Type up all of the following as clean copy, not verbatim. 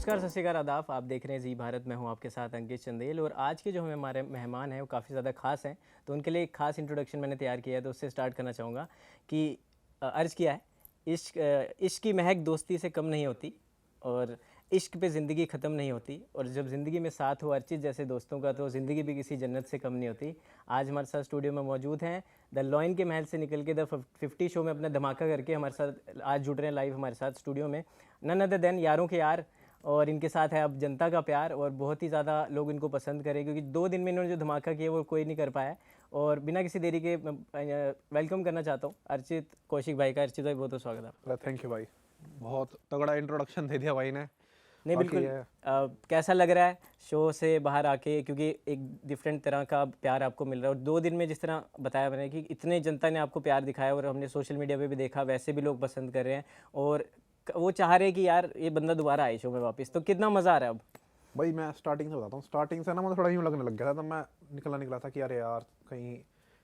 नमस्कार, सत श्री अकाल, आदाब। आप देख रहे हैं जी भारत। मैं हूं आपके साथ अंकित चंदेल। और आज के जो हमारे मेहमान हैं वो काफ़ी ज़्यादा खास हैं, तो उनके लिए एक खास इंट्रोडक्शन मैंने तैयार किया है, तो उससे स्टार्ट करना चाहूँगा कि अर्ज़ किया है, इश्क की महक दोस्ती से कम नहीं होती, और इश्क पे ज़िंदगी ख़त्म नहीं होती, और जब ज़िंदगी में साथ हो अर्चित जैसे दोस्तों का, तो ज़िंदगी भी किसी जन्नत से कम नहीं होती। आज हमारे साथ स्टूडियो में मौजूद हैं, द लॉयन के महल से निकल के द 50 शो में अपना धमाका करके हमारे साथ आज जुड़ रहे हैं लाइव हमारे साथ स्टूडियो में। नन अदर देन यारों के यार, और इनके साथ है अब जनता का प्यार, और बहुत ही ज़्यादा लोग इनको पसंद करें क्योंकि 2 दिन में इन्होंने जो धमाका किया वो कोई नहीं कर पाया है। और बिना किसी देरी के वेलकम करना चाहता हूँ अर्चित कौशिक भाई का। अर्चित भाई, बहुत बहुत स्वागत है आपका। थैंक यू भाई, बहुत तगड़ा इंट्रोडक्शन दे दिया भाई ने। नहीं बिल्कुल। कैसा लग रहा है शो से बाहर आके, क्योंकि एक डिफरेंट तरह का प्यार आपको मिल रहा है, और 2 दिन में जिस तरह बताया मैंने कि इतने जनता ने आपको प्यार दिखाया, और हमने सोशल मीडिया पे भी देखा वैसे भी लोग पसंद कर रहे हैं, और वो चाह रहे हैं कि यार ये बंदा दोबारा आए शो में वापस। तो कितना मज़ा आ रहा है अब? भाई मैं स्टार्टिंग से बताता हूँ, स्टार्टिंग से ना मुझे थोड़ा यूँ लगने लग गया था, तब मैं निकला था कि अरे यार कहीं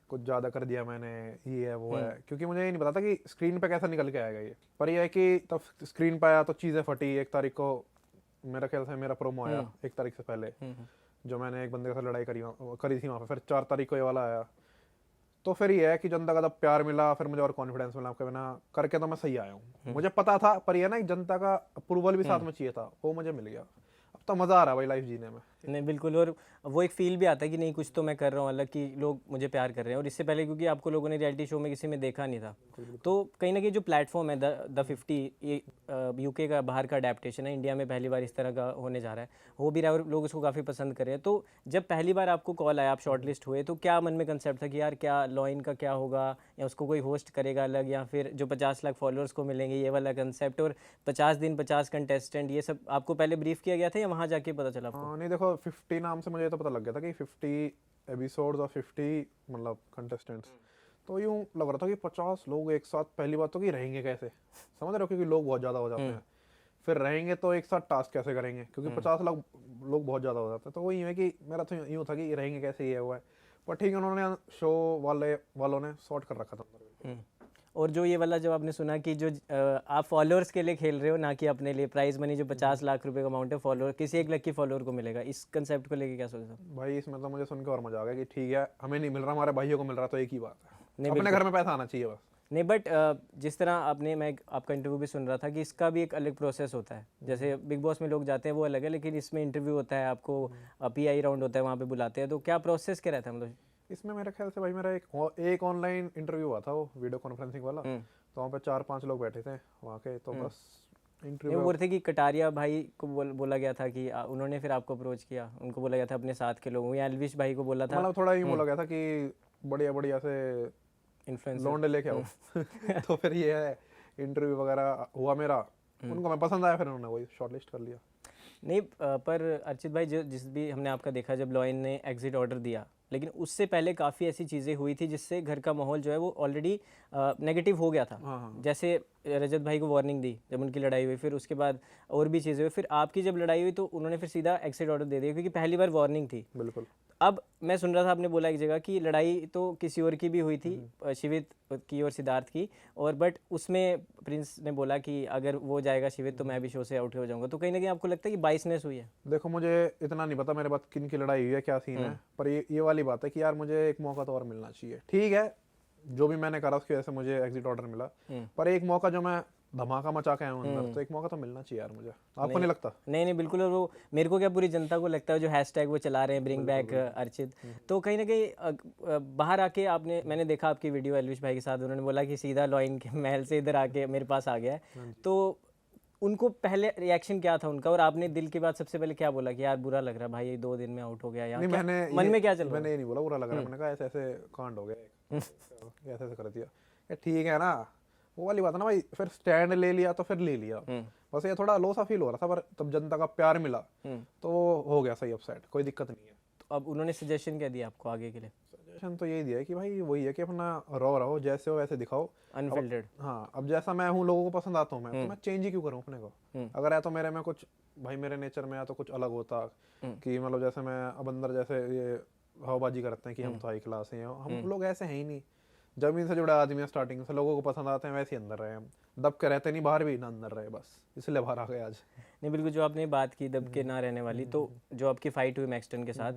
कुछ ज़्यादा कर दिया मैंने, ये है वो है, क्योंकि मुझे ये नहीं पता था कि स्क्रीन पे कैसा निकल के आएगा ये। पर ये है कि तब स्क्रीन पे आया तो चीज़ें फटी। 1 तारीख को मेरा ख्याल से मेरा प्रोमो आया 1 तारीख से पहले, जो मैंने एक बंदे के साथ लड़ाई करी थी वहाँ पे। फिर 4 तारीख को ये वाला आया, तो फिर ये है कि जनता का जब प्यार मिला, फिर मुझे और कॉन्फिडेंस मिला आपके बिना करके, तो मैं सही आया हूँ। मुझे पता था, पर ये ना जनता का अप्रूवल भी साथ में चाहिए था, वो मुझे मिल गया। अब तो मज़ा आ रहा है भाई लाइफ जीने में। नहीं बिल्कुल, और वो एक फील भी आता है कि नहीं कुछ तो मैं कर रहा हूँ अलग, कि लोग मुझे प्यार कर रहे हैं। और इससे पहले क्योंकि आपको लोगों ने रियलिटी शो में किसी में देखा नहीं था, तो कहीं ना कहीं जो प्लेटफॉर्म है द 50, ये यूके का बाहर का अडेप्टेशन है, इंडिया में पहली बार इस तरह का होने जा रहा है, हो भी रहा है और लोग उसको काफ़ी पसंद कर रहे हैं। तो जब पहली बार आपको कॉल आया, आप शॉर्ट लिस्ट हुए, तो क्या मन में कंसेप्ट था कि यार क्या लॉइन का क्या होगा, या उसको कोई होस्ट करेगा अलग, या फिर जो 50 लाख फॉलोअर्स को मिलेंगे ये वाला कंसेप्ट, और 50 दिन 50 कंटेस्टेंट, ये सब आपको पहले ब्रीफ किया गया था या वहाँ जाके पता चला आपको? नहीं देखो, 50 नाम से मुझे तो पता लग गया था कि 50 एपिसोड्स और 50 मतलब कंटेस्टेंट्स। तो यूँ लग रहा था कि 50 लोग एक साथ, पहली बात तो कि रहेंगे कैसे, समझ रहे हो, क्योंकि लोग बहुत ज़्यादा हो जाते हैं। फिर रहेंगे तो एक साथ टास्क कैसे करेंगे, क्योंकि 50 लाख लोग बहुत ज़्यादा हो जाते हैं। तो वही है कि मेरा तो यूँ था कि रहेंगे कैसे, ये हुआ है। पर ठीक है, उन्होंने शो वालों ने सॉर्ट कर रखा था। और जो ये वाला, जब आपने सुना कि जो आप फॉलोअर्स के लिए खेल रहे हो ना कि अपने लिए, प्राइज मनी जो 50 लाख रुपए का अमाउंट है फॉलोअर, किसी एक लकी फॉलोअर को मिलेगा, इस कंसेप्ट को लेके क्या सोचा? भाई इसमें तो मुझे सुन के और मजा आ गया कि ठीक है, हमें नहीं मिल रहा, हमारे भाइयों को मिल रहा, तो एक ही बात है, अपने घर में पैसा आना चाहिए बस। नहीं बट जिस तरह आपने, मैं आपका इंटरव्यू भी सुन रहा था कि इसका भी एक अलग प्रोसेस होता है। जैसे बिग बॉस में लोग जाते हैं वो अलग है, लेकिन इसमें इंटरव्यू होता है, आपको PI राउंड होता है, वहाँ पे बुलाते हैं। तो क्या प्रोसेस क्या रहता है मतलब इसमें? मेरे ख्याल से भाई मेरा एक ऑनलाइन इंटरव्यू हुआ था, वो वीडियो कॉन्फ्रेंसिंग वाला। तो वहाँ पे 4-5 लोग बैठे थे वहाँ के, तो बस इंटरव्यू। वो बोल रहे थे कि कटारिया भाई को बोला गया था कि उन्होंने फिर आपको अप्रोच किया, उनको बोला गया था अपने साथ के लोगों, या एल्विश भाई को बोला था, मतलब थोड़ा ही बोला गया था कि बढ़िया बढ़िया से इन्फ्लुएंसर लौंडे लेके आओ। तो फिर ये है, इंटरव्यू वगैरह हुआ मेरा, उनको मैं पसंद आया, फिर उन्होंने वही शॉर्टलिस्ट कर लिया। नहीं पर अर्चित भाई, जो जिस भी हमने आपका देखा जब लॉयन ने एग्जिट ऑर्डर दिया, लेकिन उससे पहले काफ़ी ऐसी चीज़ें हुई थी जिससे घर का माहौल जो है वो ऑलरेडी नेगेटिव हो गया था। जैसे रजत भाई को वार्निंग दी जब उनकी लड़ाई हुई, फिर उसके बाद और भी चीज़ें हुई, फिर आपकी जब लड़ाई हुई तो उन्होंने फिर सीधा एग्जिट ऑर्डर दे दिया, क्योंकि पहली बार वार्निंग थी। बिल्कुल। अब मैं सुन रहा था, आपने बोला एक जगह कि लड़ाई तो किसी और की भी हुई थी, शिवित की और सिद्धार्थ की, और बट उसमें प्रिंस ने बोला कि अगर वो जाएगा शिवित तो मैं भी शो से आउट हो जाऊंगा। तो कहीं ना कहीं आपको लगता है कि बाइसनेस हुई है? देखो मुझे इतना नहीं पता मेरे बात किन की लड़ाई हुई है, क्या सीन है, पर ये वाली बात है कि यार मुझे एक मौका तो और मिलना चाहिए। ठीक है, जो भी मैंने करा उसकी वजह से मुझे एग्जिट ऑर्डर मिला, पर एक मौका जो मैं धमाका मचा के आया हूं अंदर, तो एक मौका तो मिलना चाहिए यार मुझे। आपको नहीं लगता? नहीं बिल्कुल। और वो मेरे को क्या, पूरी जनता को लगता है, जो हैशटैग वो चला रहे हैं ब्रिंग बैक अर्चित, तो कहीं ना कहीं बाहर आके आपने, मैंने देखा आपकी वीडियो एल्विश भाई के साथ, उन्होंने बोला कि सीधा लॉइन के महल से इधर आके मेरे पास आ गया है। तो उनको पहले रिएक्शन क्या था उनका, और आपने दिल की बात सबसे पहले क्या बोला कि यार बुरा लग रहा है भाई, ये 2 दिन में आउट हो गया, या मन में क्या चल रहा? मैंने ये नहीं बोला बुरा लग रहा है, मैंने कहा ऐसे ऐसे कांड हो गया, ऐसे ऐसे कर दिया, ठीक है ना, वो वाली बात है ना भाई। फिर स्टैंड ले लिया तो फिर ले लिया, बस ये थोड़ा लो सा फील हो रहा था, पर तब जनता का प्यार मिला तो हो गया सही, अपसेट, कोई दिक्कत नहीं है। तो अब उन्होंने सजेशन क्या दिया आपको आगे के लिए? सजेशन तो यही दिया है कि भाई वही है कि अपना रहो जैसे हो वैसे दिखाओ, अनफिल्टर्ड। हाँ, अब जैसा मैं हूँ लोगों को पसंद आता हूँ मैं, तो मैं चेंज ही क्यों करूँ अपने को? अगर है तो मेरे में कुछ, भाई मेरे नेचर में है तो कुछ अलग होता, कि मतलब जैसे मैं अब अंदर जैसे ये हवाबाजी करते हैं कि हम तो हाई क्लास हैं, हम लोग ऐसे हैं ही नहीं। जमीन से जुड़े आदमी है, स्टार्टिंग से लोगों को पसंद आते हैं, वैसे ही अंदर रहे हम, दब के रहते नहीं बाहर भी ना अंदर रहे, बस इसलिए बाहर आ गए आज। नहीं बिल्कुल, जो आपने बात की दब के ना रहने वाली, तो जो आपकी फाइट हुई मैक्सटन के साथ,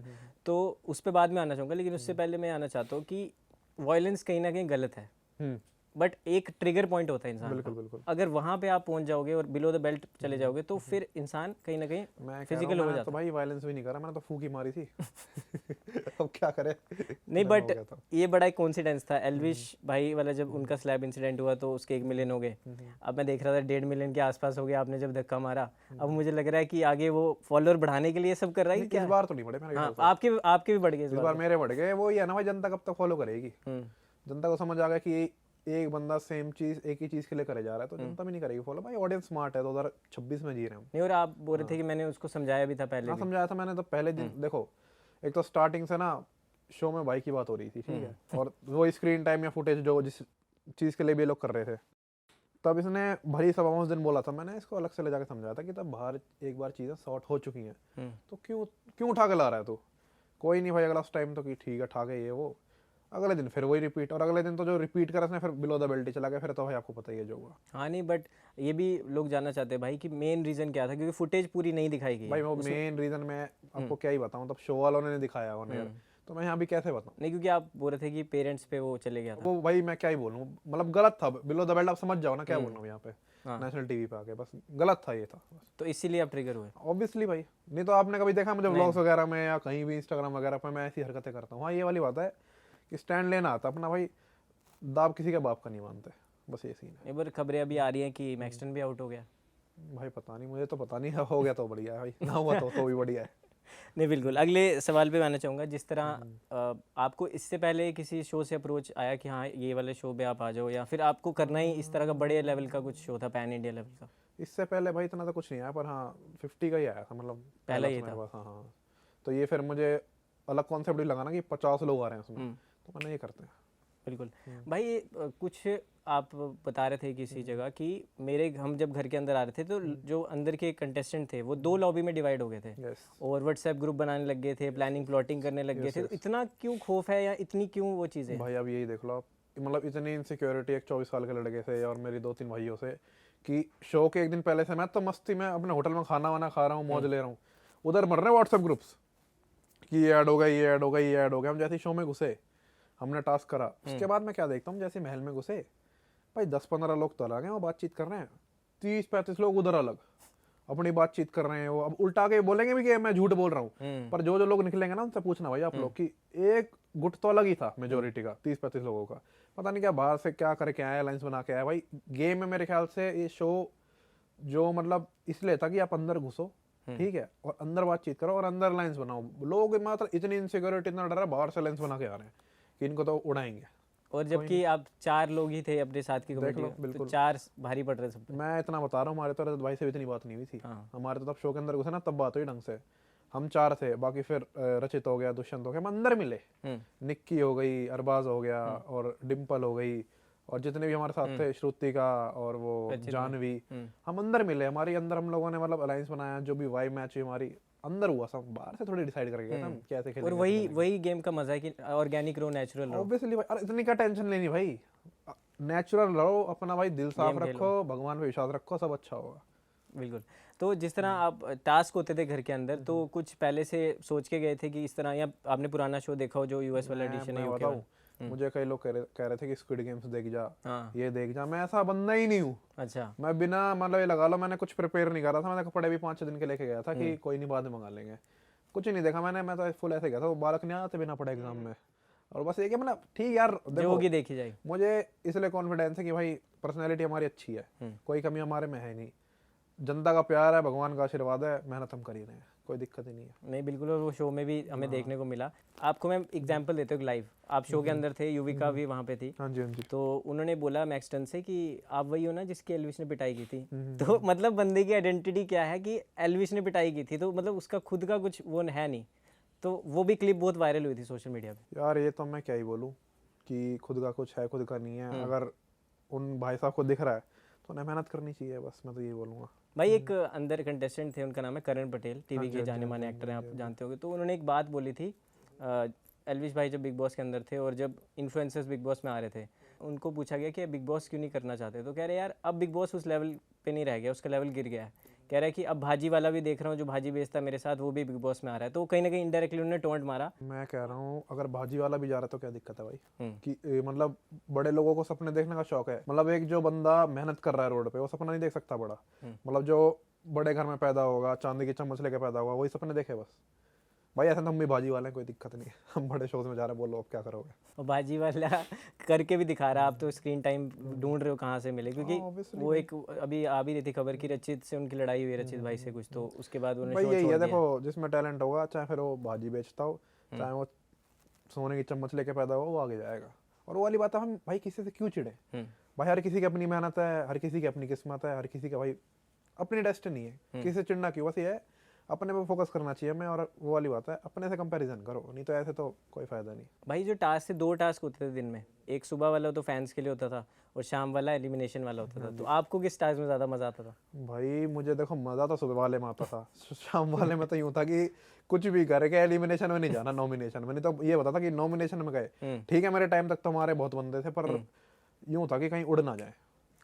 तो उस पर बाद में आना चाहूँगा, लेकिन उससे पहले मैं आना चाहता हूँ कि वायलेंस कहीं ना कहीं गलत है, हम्म, बट एक ट्रिगर पॉइंट होता है इंसान बिल्कुल का। बिल्कुल। अगर वहाँ पे आप पहुँच जाओगे और बिलो द बेल्ट चले जाओगे तो फिर इंसान कहीं ना कहीं मैं कह रहा हूँ फिजिकल हो मैंने जाता तो भाई वायलेंस भी नहीं करा, मैंने तो फूकी मारी थी। अब क्या करे, नहीं, इतना हो बट गया था। ये बड़ा एक कोइंसिडेंस था। एल्विश भाई वाला जब उनका स्लैब इंसिडेंट हुआ तो उसके 1 मिलियन हो गए। अब मैं देख रहा था 1.5 मिलियन के आसपास हो गया आपने जब धक्का मारा। अब मुझे लग रहा है कि आगे वो फॉलोअर बढ़ाने के लिए सब कर रहा है नहीं, कि क्या इस है? बार तो नहीं बढ़े मेरे हाँ, ख्याल से। आपके भी बढ़ गए इस इस बार बार तो। मेरे बढ़ गए। वो ये है ना भाई, जनता कब तक फॉलो करेगी? हम्म। जनता को समझ आ गया कि एक बंदा सेम चीज एक ही चीज के लिए करे जा रहा है, तो जनता भी नहीं करेगी फॉलो। भाई ऑडियंस स्मार्ट है, 2026 में जी रहे हैं हम। नहीं, और आप बोल रहे थे कि मैंने उसको समझाया भी था पहले हाँ भी। समझाया था मैंने तो पहले दिन। देखो, एक तो स्टार्टिंग से ना शो में भाई की बात हो रही थी, ठीक है, और वो स्क्रीन टाइम या फुटेज जो जिस चीज के लिए भी ये लोग कर रहे थे, तब इसने भरी सभा में उस दिन बोला था। मैंने इसको अलग से ले जाकर समझाया था कि तब बाहर एक बार चीजें सॉर्ट हो चुकी हैं, तो क्यों क्यों उठा के ला रहा है तू? कोई नहीं भाई, अगला उस टाइम तो कि ठीक है ठा के ये वो, अगले दिन फिर वही रिपीट, और अगले दिन तो जो रिपीट करा उसने फिर बिलो द बेल्ट ही चला गया। फिर तो भाई आपको पता ही है जो हुआ। हाँ नहीं, बट ये भी लोग जानना चाहते हैं भाई कि मेन रीज़न क्या था, क्योंकि फुटेज पूरी नहीं दिखाई गई भाई है वो उसमें। मेन रीजन मैं आपको क्या ही बताऊं, तब शो वालों ने दिखाया ऑन एयर, तो मैं यहाँ भी कैसे बताऊं? नहीं, क्योंकि आप बोल रहे थे कि पेरेंट्स पे वो चले गया था। वो भाई मैं क्या ही बोलूं, मतलब गलत था। बिलो द बेल्ट आप समझ जाओ ना क्या बोल रहा हूँ यहाँ पे, हाँ। नेशनल टीवी पे आके, बस गलत था ये था बस। तो इसीलिए आप ट्रिगर हुए। ऑब्वियसली भाई, नहीं तो आपने कभी देखा मुझे व्लॉग्स वगैरह में या कहीं भी इंस्टाग्राम वगैरह पे मैं ऐसी हरकतें करता हूँ? हाँ, ये वाली बात है कि स्टैंड लेना आता अपना भाई, दाब किसी के बाप का नहीं मानते, बस ये सीन है। एक बार खबरें अभी आ रही हैं कि मैक्सटन भी आउट हो गया। भाई पता नहीं, मुझे तो पता नहीं, हो गया तो बढ़िया है भाई, ना हुआ तो भी बढ़िया है। नहीं बिल्कुल, अगले सवाल पे आना चाहूँगा। जिस तरह आपको इससे पहले किसी शो से अप्रोच आया कि हाँ ये वाले शो पे आप आ जाओ, या फिर आपको करना ही इस तरह का बड़े लेवल का कुछ शो था, पैन इंडिया लेवल का? इससे पहले भाई इतना तो कुछ नहीं आया, पर हाँ 50 का ही आया था, मतलब पहला तो ये मेरे था। पास। हाँ हाँ, तो ये फिर मुझे अलग कॉन्सेप्ट भी लगा ना कि 50 लोग आ रहे हैं उसमें, तो मैंने ये करते हैं। बिल्कुल भाई, ये कुछ आप बता रहे थे किसी जगह कि हम जब घर के अंदर आ रहे थे तो जो अंदर के कंटेस्टेंट थे वो 2 लॉबी में डिवाइड हो गए थे, यस और व्हाट्सएप ग्रुप बनाने लग गए थे, प्लानिंग प्लॉटिंग करने लग गए थे। तो इतना क्यों खौफ है, या इतनी क्यों वो चीज़ें हैं? भाई, अब यही देख लो आप, मतलब इतनी इनसिक्योरिटी एक 24 साल के लड़के से और मेरी 2-3 भाइयों से, कि शो के एक दिन पहले से मैं तो मस्ती में अपने होटल में खाना वाना खा रहा हूँ, मौज ले रहा हूँ, उधर मर रहे व्हाट्सएप ग्रुप्स कि ये ऐड हो गया, ये ऐड हो गया, ये ऐड हो गया। हम जैसे ही शो में घुसे, हमने टास्क करा, उसके बाद मैं क्या देखता हूँ, जैसे महल में घुसे भाई 10-15 लोग तो अलग हैं, वो बातचीत कर रहे हैं, 30-35 लोग उधर अलग अपनी बातचीत कर रहे हैं। वो अब उल्टा के बोलेंगे भी कि मैं झूठ बोल रहा हूँ, पर जो जो लोग निकलेंगे ना उनसे पूछना भाई आप लोग कि एक गुट तो अलग ही था मेजोरिटी का, 30-35 लोगों का, पता नहीं क्या बाहर से क्या करके आया, अलायंस बना के आया। भाई गेम में मेरे ख्याल से ये शो जो मतलब इसलिए था कि आप अंदर घुसो, ठीक है, और अंदर बातचीत करो और अंदर लाइंस बनाओ। लोग मतलब इतनी इनसिक्योरिटी, इतना डर है, बाहर से लाइंस बना के आ रहे हैं कि इनको तो उड़ाएंगे। और जबकि आप 4 लोग ही थे अपने साथ की कमेटी लो, में, तो बिल्कुल। 4 भारी पड़ रहे सब पे। मैं इतना बता रहा हूँ, हमारे तो रजत भाई से भी इतनी बात नहीं हुई थी। हाँ। हमारे तो तब शो के अंदर घुसे ना, तब बात हुई ढंग से। हम 4 थे, बाकी फिर रचित हो गया, दुष्यंत हो गया, हम अंदर मिले, निक्की हो गई, अरबाज हो गया, और डिम्पल हो गई, और जितने भी हमारे साथ थे, श्रुति का और वो जानवी, हम अंदर मिले। हमारी अंदर हम लोगों ने मतलब अलायंस बनाया, जो भी वाइब मैच हुई हमारी अंदर हुआ, सब बाहर से थोड़ी डिसाइड करके गए थे हम कैसे और खेलेंगे। वही गेम का मजा है कि ऑर्गेनिक रहो, नेचुरल रहो। ऑब्वियसली भाई, अरे इतनी क्या टेंशन लेनी भाई, नेचुरल रहो अपना भाई, दिल साफ रखो, भगवान पे विश्वास रखो, सब अच्छा होगा। बिल्कुल। तो जिस तरह आप टास्क होते थे घर के अंदर, तो कुछ पहले से सोच के गए थे कि इस तरह, या आपने पुराना शो देखा हो जो यूएस वाला एडिशन है, मैं यूके बताऊं, वाला? मुझे कई लोग कह रहे थे कि स्क्विड गेम्स देख जा, हाँ। ये देख जा, मैं ऐसा बंदा ही नहीं हूँ। अच्छा। मैं बिना मतलब ये लगा लो, मैंने कुछ प्रिपेयर नहीं करा था, मैंने कपड़े भी 5-6 दिन के लेके गया था कि कोई नहीं बाद में मंगा लेंगे, कुछ नहीं देखा मैंने। मैं तो फुल ऐसे गया था, वो बालक नहीं आते बिना पढ़े एग्जाम में, और बस ये कि मतलब ठीक यार जो देखो, होगी देखी जाएगी। मुझे इसलिए कॉन्फिडेंस है कि भाई पर्सनैलिटी हमारी अच्छी है, कोई कमी हमारे में है नहीं, जनता का प्यार है, भगवान का आशीर्वाद है, मेहनत हम कर ही रहे हैं, कोई दिक्कत ही नहीं है। नहीं बिल्कुल, और वो शो में भी हमें देखने को मिला। आपको मैं एग्जांपल देता हूँ लाइव, आप शो के अंदर थे, युविका भी वहाँ पे थी, हाँ जी, हाँ जी। तो उन्होंने बोला मैक्सटन से कि आप वही हो ना जिसकी एल्विश ने पिटाई की थी। तो मतलब बंदे की आइडेंटिटी क्या है कि एल्विश ने पिटाई की थी, तो मतलब उसका खुद का कुछ वो है नहीं। तो वो भी क्लिप बहुत वायरल हुई थी सोशल मीडिया पे। यार ये तो मैं क्या ही बोलूँ कि खुद का कुछ है, खुद का नहीं है। अगर उन भाई साहब को दिख रहा है तो उन्हें मेहनत करनी चाहिए, बस मैं तो यही बोलूँगा। भाई एक अंदर कंटेस्टेंट थे, उनका नाम है करण पटेल, टीवी के जाने माने एक्टर हैं, आप जानते होंगे। तो उन्होंने एक बात बोली थी, एल्विश भाई जब बिग बॉस के अंदर थे और जब इन्फ्लुएंसर्स बिग बॉस में आ रहे थे, उनको पूछा गया कि बिग बॉस क्यों नहीं करना चाहते, तो कह रहे यार अब बिग बॉस उस लेवल पे नहीं रह गया, उसका लेवल गिर गया है, कह रहा है कि अब भाजी वाला भी देख रहा हूँ, जो भाजी बेचता है मेरे साथ वो भी बिग बॉस में आ रहा है, तो कहीं ना कहीं इनडायरेक्टली उन्होंने टोंट मारा। मैं कह रहा हूँ अगर भाजी वाला भी जा रहा है तो क्या दिक्कत है भाई? हम्म। कि मतलब बड़े लोगों को सपने देखने का शौक है। मतलब एक जो बंदा मेहनत कर रहा है रोड पे, वो सपना नहीं देख सकता बड़ा? मतलब जो बड़े घर में पैदा होगा, चांदी की चम्मच लेके पैदा होगा, वही सपने देखे बस। भाई ऐसे तो हम भी भाजी वाले हैं, कोई दिक्कत नहीं है। हम बड़े शोज में जा रहे हैं, बोलो अब क्या करोगे? और भाजी वाला करके भी दिखा रहा है, आप तो स्क्रीन टाइम ढूंढ रहे हो कहाँ से मिले, क्योंकि ऑब्वियसली वो एक अभी आ भी रही थी खबर की रचित से उनकी लड़ाई हुई है, रचित भाई से कुछ, तो उसके बाद उन्होंने भाई शो यही छोड़ है, दिया। देखो जिसमें टैलेंट होगा, चाहे फिर वो भाजी बेचता हो, चाहे वो सोने की चम्मच लेके पैदा हो, वो आगे जाएगा। और वो वाली बात है, हम भाई किसी से क्यों चिढ़े? भाई हर किसी की अपनी मेहनत है, हर किसी की अपनी किस्मत है, हर किसी का भाई अपनी डेस्टिनी है। किसी से चिढ़ना क्यों? बस ये है अपने पे फोकस करना चाहिए हमें। और वो वाली बात है, अपने से कंपैरिजन करो, नहीं तो ऐसे तो कोई फायदा नहीं। भाई जो टास्क थे, 2 टास्क होते थे दिन में, एक सुबह वाला तो फैंस के लिए होता था और शाम वाला एलिमिनेशन वाला होता था, तो आपको किस टास्क में ज़्यादा मज़ा आता था? भाई मुझे देखो मजा तो सुबह वाले में आता था। शाम वाले में तो यूं था कि कुछ भी करके एलिमिनेशन में नहीं जाना, नॉमिनेशन में। नहीं तो ये बता था कि नॉमिनेशन में गए, ठीक है, मेरे टाइम तक तो हमारे बहुत बंदे थे, पर यूं था कि कहीं उड़ ना जाए।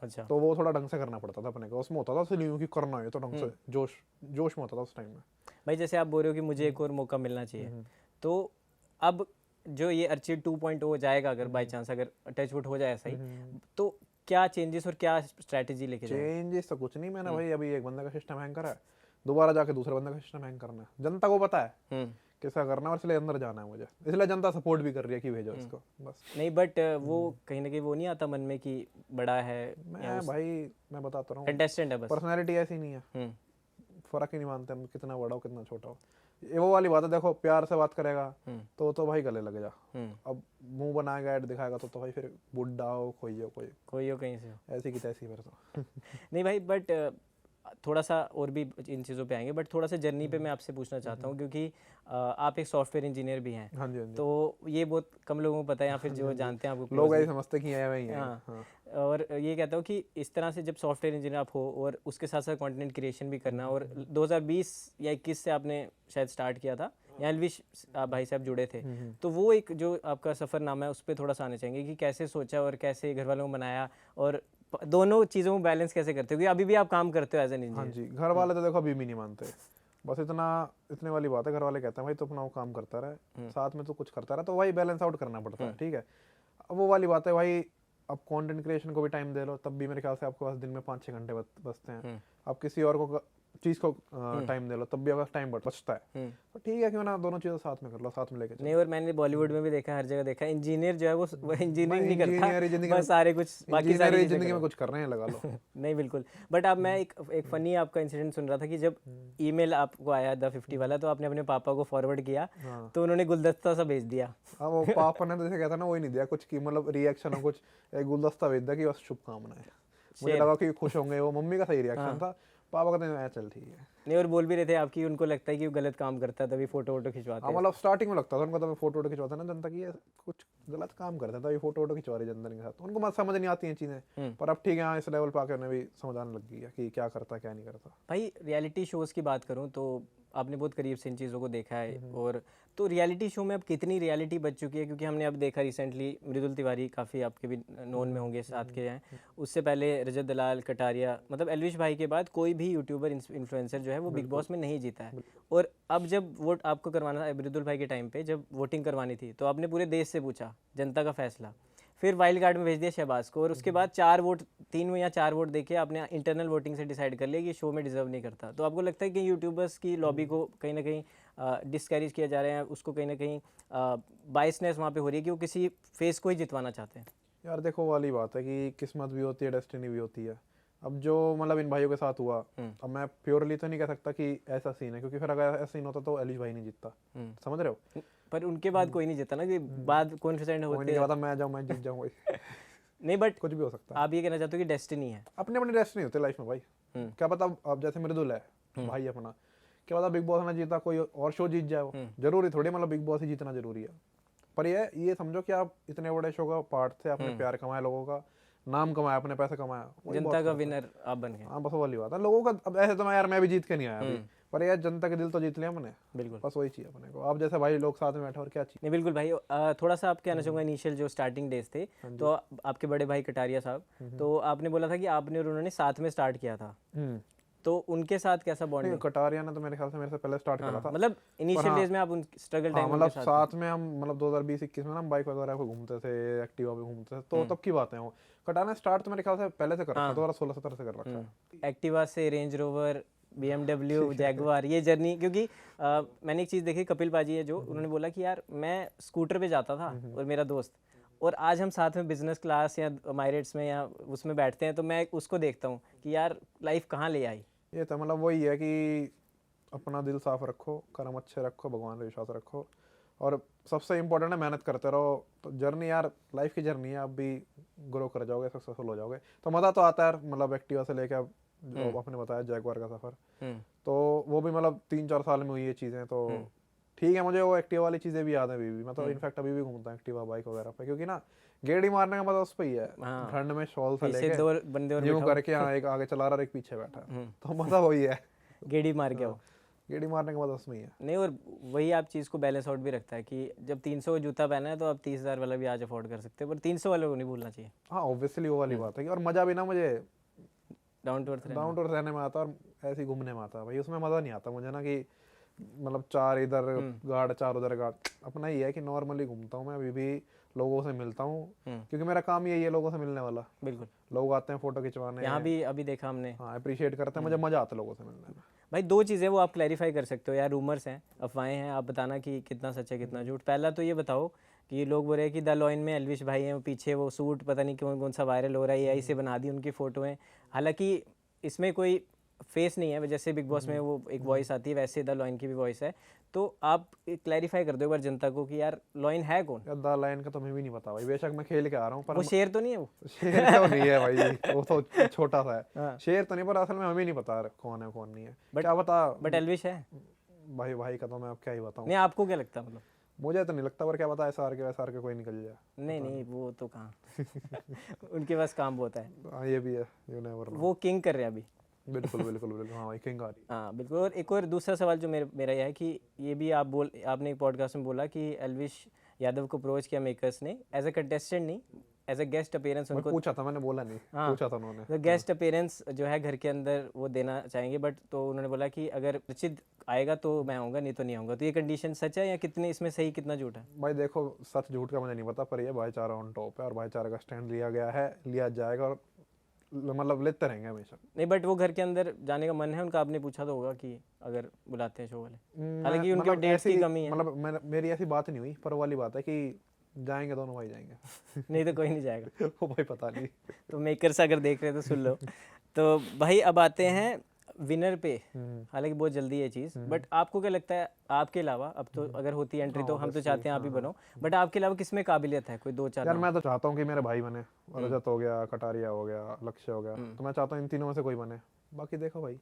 अच्छा। तो वो थोड़ा ढंग से करना पड़ता था अपने को, उसमें होता था इसलिए यूं कि करना है तो ढंग से, जोश जोश में होता था उस टाइम में। भाई जैसे आप बोल रहे हो कि मुझे एक और मौका मिलना चाहिए, तो अब जो ये अर्चिड 2.0 हो जाएगा, अगर बाई चांस अगर टचवुड हो जाए ऐसा ही, तो क्या चेंजेस और क्या स्ट्रैटेजी लेके जाएगा? चेंजेस तो कुछ नहीं, मैंने भाई अभी एक बंदे का सिस्टम हैंग करा है, दोबारा जाके दूसरे बंदे का सिस्टम हैंग करना है। जनता को पता है किसका करना है, और इसलिए अंदर जाना है मुझे, इसलिए जनता सपोर्ट भी कर रही है कि भेजो इसको बस। नहीं बट वो कहीं ना कहीं वो नहीं आता मन में कि बड़ा है, मैं बताता रहा हूँ, कंटेस्टेंट है बस। पर्सनैलिटी ऐसी नहीं है, फर्क ही नहीं मानते हम कितना बड़ा हो कितना छोटा हो। ये वो वाली बात है, देखो प्यार से बात करेगा तो भाई गले लग जा। अब मुंह बनाएगा, ऐड दिखाएगा तो भाई फिर बुड्ढा हो, कोई हो कहीं से हो, ऐसी की तैसी फिर तो। नहीं भाई, बट थोड़ा सा और भी इन चीज़ों पे आएंगे, बट थोड़ा सा जर्नी पे मैं आपसे पूछना चाहता हूँ, क्योंकि आप एक सॉफ्टवेयर इंजीनियर भी हैं। हाँ जी, हाँ जी। तो ये बहुत कम लोगों को पता है, या फिर जो जानते हैं आपको लोग ऐसे समझते कि ये वही है। हाँ। और ये कहता हूँ कि इस तरह से जब सॉफ्टवेयर इंजीनियर आप हो और उसके साथ साथ कंटेंट क्रिएशन भी करना, और 2020 या 21 से आपने शायद स्टार्ट किया था, या एलविश भाई साहब जुड़े थे, तो वो एक जो आपका सफ़रनामा है उस पर थोड़ा सा आना चाहेंगे कि कैसे सोचा और कैसे घर वालों को बनाया, और दोनों चीज़ों को बैलेंस कैसे करते हो, क्योंकि अभी भी आप काम करते हो एज एन इंजीनियर। हाँ जी, घर वाले तो देखो अभी भी नहीं मानते, बस इतने वाली बात है, घर वाले कहते हैं भाई तो अपना वो काम करता रहे, साथ में तो कुछ करता रहे, तो भाई बैलेंस आउट करना पड़ता है, ठीक है। अब वो वाली बात है भाई, अब कंटेंट क्रिएशन को भी टाइम दे लो, तब भी मेरे ख्याल से आपके पास दिन में 5-6 घंटे बचते हैं। आप किसी और को चीज को टाइम दे लो, तब भी अगर टाइम बचता है तो ठीक है, क्यों ना दोनों चीजें साथ में कर लो, साथ में लेके चलो। नहीं, और मैंने बॉलीवुड में भी देखा, हर जगह देखा, इंजीनियर जो है वो इंजीनियरिंग नहीं करता, बस सारे कुछ बाकी सारी जिंदगी में कुछ कर रहे हैं, लगा लो। नहीं बिल्कुल, बट अब मैं एक फनी आपका इंसिडेंट सुन रहा था कि जब ईमेल आपको आया द 50 वाला, तो आपने अपने पापा को फॉरवर्ड किया, तो उन्होंने गुलदस्ता सा भेज दिया। अब वो पापा ने तो जैसे कहता ना, वही नहीं दिया कुछ की, मतलब रिएक्शन हो कुछ, एक गुलदस्ता भेज दिया कि बस शुभकामनाएं। मुझे लगा कि खुश होंगे, वो मम्मी का सही रिएक्शन था, पापा कहते हैं चल ठीक है। नहीं, और बोल भी रहे थे आपकी, उनको लगता है कि वो गलत काम करता है तभी फोटो वोटो खिंचवाते हैं। मतलब स्टार्टिंग में लगता था उनको, तो मैं फोटो वोटो खिंचवाता ना जनता की, ये कुछ गलत काम करता था, ये फोटो वोटो खिंचवा रही जनता के साथ, उनको मत समझ नहीं आती हैं चीज़ें, पर अब ठीक है, इस लेवल पे आके उन्हें भी समझ आने लग गई है कि क्या करता क्या नहीं करता। भाई रियलिटी शोज़ की बात करूँ तो आपने बहुत करीब से इन चीज़ों को देखा है, और तो रियलिटी शो में अब कितनी रियलिटी बच चुकी है, क्योंकि हमने अब देखा रिसेंटली मृदुल तिवारी, काफ़ी आपके भी नोन में होंगे, साथ के हैं, उससे पहले रजत दलाल, कटारिया, मतलब एलविश भाई के बाद कोई भी यूट्यूबर इन्फ्लुएंसर जो है वो बिग बॉस में नहीं जीता है। और अब जब वोट आपको करवाना था मृदुल भाई के टाइम पे, जब वोटिंग करवानी थी, तो आपने पूरे देश से पूछा, जनता का फैसला, फिर वाइल्ड कार्ड में भेज दिया शहबाज को, और उसके बाद 3 या 4 वोट देके आपने इंटरनल वोटिंग से डिसाइड कर लिया कि शो में डिजर्व नहीं करता। तो आपको लगता है कि यूट्यूबर्स की लॉबी को कहीं ना कहीं डिस्करेज किया जा रहा है, उसको कहीं ना कहीं बायसनेस वहाँ पे हो रही है कि वो किसी फेस को ही जितवाना चाहते हैं? यार देखो वाली बात है कि किस्मत भी होती है, डेस्टिनी भी होती है। अब जो मतलब इन भाइयों के साथ हुआ, अब मैं प्योरली तो नहीं कह सकता कि ऐसा सीन है, क्योंकि फिर अगर ऐसा सीन होता तो एलिश भाई नहीं जीतता, समझ रहे हो। पर उनके बाद कोई नहीं जीता ना, कि बाद कॉन्फिडेंट होते हैं, मैं जाऊँ मैं जीत जाऊँ नहीं, बट कुछ भी हो सकता है। आप ये कहना चाहते हो कि डेस्टिनी है, अपने अपने डेस्टिनी होते लाइफ में भाई। क्या पता अब जैसे मृदुल है भाई अपना, क्या पता बिग बॉस ने जीता, कोई और शो जीत जाए, वो जरूरी थोड़ी मतलब बिग बॉस ही जीतना जरूरी है। पर ये समझो कि आप इतने बड़े शो का पार्ट थे, आपने प्यार कमाया, लोगों का नाम कमाया, अपने पैसे कमाया, जनता का विनर आप बन गए। हाँ बस वाली बात है लोगों का। अब ऐसे तो मैं भी जीत के नहीं आया अभी, पर यार जनता के दिल तो जीत लिया हमने, बिल्कुल, बस वही चाहिए अपने को। आप जैसे भाई लोग साथ में बैठे और क्या चाहिए। नहीं बिल्कुल भाई, थोड़ा सा आप कहना चाहूँगा इनिशियल जो स्टार्टिंग डेज थे, तो आपके बड़े भाई कटारिया साहब, तो आपने बोला था कि आपने और उन्होंने साथ में स्टार्ट किया था, तो उनके साथ कैसा नहीं, बॉन्डिंग? कटारिया ने तो मेरे ख्याल से मेरे से पहले स्टार्ट करा था। मतलब इनिशियल हाँ, डेज में आप उन स्ट्रगल हाँ टाइम मतलब उनके साथ साथ में हम मतलब 2020-21 में ना हम बाइक वगैरह पे घूमते थे, एक्टिवा पे घूमते थे, तो तब की बातें हो। कटारिया ने स्टार्ट तो मेरे ख्याल से पहले से कर रखा है, 2016-17 से कर रखा है। एक्टिवा से रेंज रोवर, BMW, जैगवार, ये जर्नी, क्योंकि मैंने एक चीज़ देखी, कपिल पाजी है जो, उन्होंने बोला कि यार मैं स्कूटर पे जाता था और मेरा दोस्त, और आज हम साथ में बिजनेस क्लास या माइरेट्स में या उसमें बैठते हैं, तो मैं उसको देखता हूँ कि यार लाइफ कहाँ ले आई। ये तो मतलब वही है कि अपना दिल साफ रखो, कर्म अच्छे रखो, भगवान पे विश्वास रखो, और सबसे इम्पोर्टेंट है मेहनत करते रहो। तो जर्नी यार, लाइफ की जर्नी है, आप भी ग्रो कर जाओगे, सक्सेसफुल हो जाओगे। तो मज़ा तो आता है यार, मतलब एक्टिवा से लेके अब जो आपने बताया जैगवार का सफ़र, तो वो भी मतलब 3-4 साल में हुई ये चीज़ें, तो ठीक है। मुझे वो एक्टिवा वाली चीज़ें भी याद है अभी भी, मैं तो इनफैक्ट अभी भी घूमता हूँ एक्टिवा बाइक वगैरह पे, क्योंकि ना गेड़ी मारने का मजा उस पर ही है। ठंड में शॉल से पीछे लेके 2 बंदे और यूं बैठाओ, करके, हाँ, एक आगे चला रहा है, एक पीछे बैठा है, तो मजा वही है। गेड़ी मार के आओ। गेड़ी मारने का मजा उसमें ही है। नहीं, और वही आप चीज़ को बैलेंस आउट भी रखता है कि जब 300 का जूता पहना है तो आप 30,000 वाला भी आज अफोर्ड कर सकते हो, पर 300 वाले को नहीं भूलना चाहिए। हाँ ऑब्वियसली वो वाली बात है कि, और मजा भी ना मुझे डाउन टू अर्थ रहना। डाउन टू अर्थ रहने में आता है, और ऐसे ही घूमने में आता है भाई। उसमें मजा नहीं आता मुझे ना कि मतलब 4 इधर गार्ड 4 उधर गार्ड। अपना ही है कि नॉर्मली घूमता हूँ मैं अभी भी, लोगों से मिलता हूँ, क्योंकि मेरा काम यही है लोगों से मिलने वाला। बिल्कुल, लोग आते हैं फोटो खिंचवाने, यहाँ भी अभी देखा हमने। हाँ अप्रिशिएट करते हैं, मुझे मजा आता है लोगों से मिलने में। भाई 2 चीज़ें वो आप क्लैरिफाई कर सकते हो यार, रूमर्स हैं, अफवाहें हैं, आप बताना कि कितना सच है कितना झूठ। पहला तो ये बताओ कि ये लोग बोल रहे हैं कि द लॉइन में एल्विश भाई हैं, वो पीछे वो सूट पता नहीं कौन कौन सा वायरल हो रहा है, एआई से बना दी उनकी फ़ोटोएं। हालांकि इसमें कोई फेस नहीं है, जैसे बिग बॉस में वो एक वॉइस आती है वैसे द लॉइन की भी वॉइस है। तो आप क्लैरिफाई कर दो एक बार जनता को कि यार लॉइन है कौन? यार द लाइन का तो हमें भी नहीं पता भाई, बेशक मैं खेल के आ रहा हूँ, पर वो शेर तो नहीं है वो? शेर तो नहीं है भाई, वो तो छोटा सा है। हाँ। शेर तो नहीं, पर असल में हमें नहीं पता कौन है कौन नहीं है, क्या पता। बट एल्विश है भाई भाई का तो मैं अब क्या ही बताऊँ। नहीं, आपको क्या लगता है? मतलब मुझे तो नहीं लगता, पर क्या पता ऐसा आर के वैसा आर के कोई निकल जाए। नहीं वो तो कहाँ उनके पास काम बहुत है। हाँ ये भी है, यू नेवर नो। वो किंग कर रहे हैं अभी। बिल्कुल बिल्कुल बिल्कुल, हाँ भाई किंग आ रही। हाँ बिल्कुल। और एक और दूसरा सवाल जो मेरा यह है कि ये भी आपने एक पॉडकास्ट में बोला कि एल्विश यादव को अप्रोच किया मेकर्स ने एज अ कंटेस्टेंट नहीं, एज अ गेस्ट अपीयरेंस मैं उनको। पूछा था, मैंने बोला नहीं, हाँ, पूछा था उन्होंने। तो गेस्ट अपीयरेंस जो है घर के अंदर वो देना चाहेंगे, बट तो उन्होंने बोला कि अगर रचित आएगा तो मैं आऊँगा, नहीं तो नहीं आऊँगा। तो ये कंडीशन सच है या कितने इसमें सही कितना झूठ है? भाई देखो, सच झूठ का मुझे नहीं पता, पर ये भाईचारा ऑन टॉप है, और भाईचारा का स्टैंड लिया गया है, लिया जाएगा, और मतलब लेते रहेंगे हमेशा। नहीं, बट वो घर के अंदर जाने का मन है उनका, आपने पूछा तो होगा कि अगर बुलाते हैं शो वाले। हालांकि उनके मतलब डेट्स की ऐसी, कमी है। मतलब मेरी ऐसी बात नहीं हुई, पर वो वाली बात है कि जाएंगे, दोनों भाई जाएंगे। नहीं तो कोई नहीं जाएगा। वो भाई पता नहीं। तो मेकर्स अगर देख रहे हैं तो सुन लो। तो भाई अब आते हैं विनर पे। हालांकि बहुत जल्दी है चीज़, बट आपको क्या लगता है आपके अलावा, अब तो अगर होती है एंट्री तो हम तो चाहते हैं आप ही बनो, बट आपके अलावा किसमें काबिलियत है? कोई 2-4 यार नाम। मैं तो चाहता हूँ कि मेरे भाई बने, रजत हो गया, कटारिया हो गया, लक्ष्य हो गया, तो मैं चाहता हूँ इन तीनों में से कोई बने। बाकी देखो भाई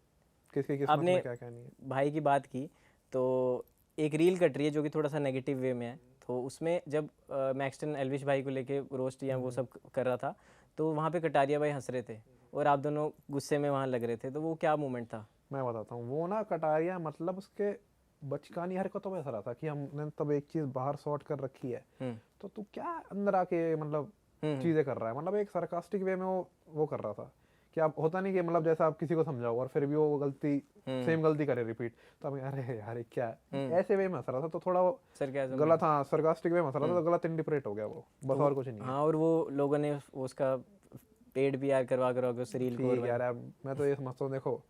किसकी किस्मत आपने में क्या क्या नहीं है। भाई की बात की तो एक रील कट रही है जो कि थोड़ा सा नेगेटिव वे में है। तो उसमें जब मैक्सटन एल्विश भाई को लेके रोस्ट या वो सब कर रहा था, तो वहाँ पे कटारिया भाई हंस रहे थे और आप दोनों गुस्से में वहाँ लग रहे थे, तो वो क्या मोमेंट था? मैं बताता हूँ, वो ना कटारिया मतलब उसके बचकानी हरकतों में ऐसा रहा था कि हमने तब एक चीज बाहर सॉर्ट कर रखी है, तो तू क्या अंदर आके मतलब चीजें कर रहा है। मतलब एक सरकास्टिक वे में वो कर रहा था कि आप, होता नहीं कि मतलब जैसा आप किसी को समझाओ और फिर भी वो गलती सेम गलती करे रिपीट, तो अब अरे यार ये क्या है, ऐसे वे में हंस रहा था, तो थोड़ा वो सरकाज़म गलत, हाँ सरकास्टिक वे में हंस रहा था, तो गलत इंटरप्रेट हो गया वो, बस और कुछ नहीं है। हाँ, और वो लोगों ने उसका पेड भी यार करवा करवा उस रील को। ठीक यार, मैं तो ये समझता हूँ, देखो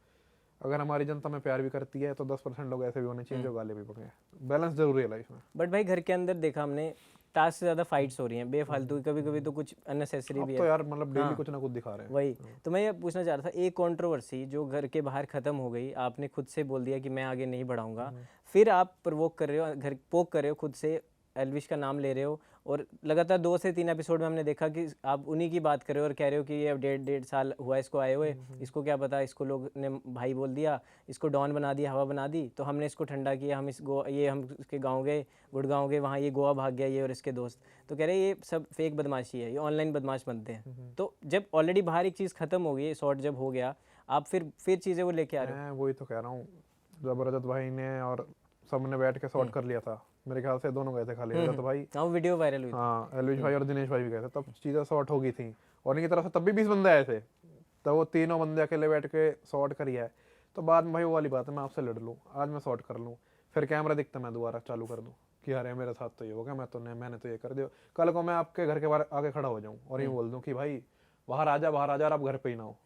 अगर हमारी जनता में प्यार भी करती है तो 10% लोग ऐसे भी होने चाहिए जो गाली भी बके। बैलेंस जरूरी है लाइफ में। बट भाई घर के अंदर देखा हमने टास्क से ज़्यादा फाइट्स हो रही हैं बेफालतू की, कभी कभी तो कुछ अननेसेसरी भी अब तो है। यार मतलब डेली कुछ ना कुछ दिखा रहे हैं। वही तो मैं ये पूछना चाह रहा था, एक कंट्रोवर्सी जो घर के बाहर खत्म हो गई, आपने खुद से बोल दिया कि मैं आगे नहीं बढ़ाऊंगा, फिर आप प्रवोक कर रहे हो, घर पोक कर रहे हो, खुद से एल्विश का नाम ले रहे हो, और लगातार 2 से 3 एपिसोड में हमने देखा कि आप उन्हीं की बात कर रहे हो और कह रहे हो कि ये अब 1.5 साल हुआ इसको आए हुए, इसको क्या पता, इसको लोग ने भाई बोल दिया, इसको डॉन बना दिया, हवा बना दी, तो हमने इसको ठंडा किया, हम हम इसके गाँव गए, गुड़गांव गए, वहाँ ये गोवा भाग गया ये और इसके दोस्त, तो कह रहे ये सब फेक बदमाशी है, ये ऑनलाइन बदमाश बनते हैं। तो जब ऑलरेडी बाहर एक चीज़ खत्म हो गई, शॉर्ट जब हो गया, आप फिर चीज़ें वो लेके आ रहे हो। मैं वही तो कह रहा हूँ, जब रजत भाई ने और सबने बैठ के सॉर्ट कर लिया था, मेरे ख्याल से दोनों गए थे खाली, रजत भाई, हाँ वीडियो वायरल हुई। हाँ एल्विश भाई और दिनेश भाई भी गए थे, तब चीज़ें सॉर्ट हो गई थी, और इनकी तरफ से तब भी 20 बंदे आए थे, तब वो तीनों बंदे अकेले बैठ के सॉर्ट करी है। तो बाद में भाई वो वाली बात है, मैं आपसे लड़ लूँ, आज मैं शॉर्ट कर लूँ, फिर कैमरा दिखता मैं दोबारा चालू कर दूँ कि अरे मेरे साथ तो ये हो गया, मैंने तो ये कर दिया। कल को मैं आपके घर के बाहर आगे खड़ा हो जाऊँ और ये बोल दूँ कि भाई बाहर आ जा और आप घर पे ही ना हो,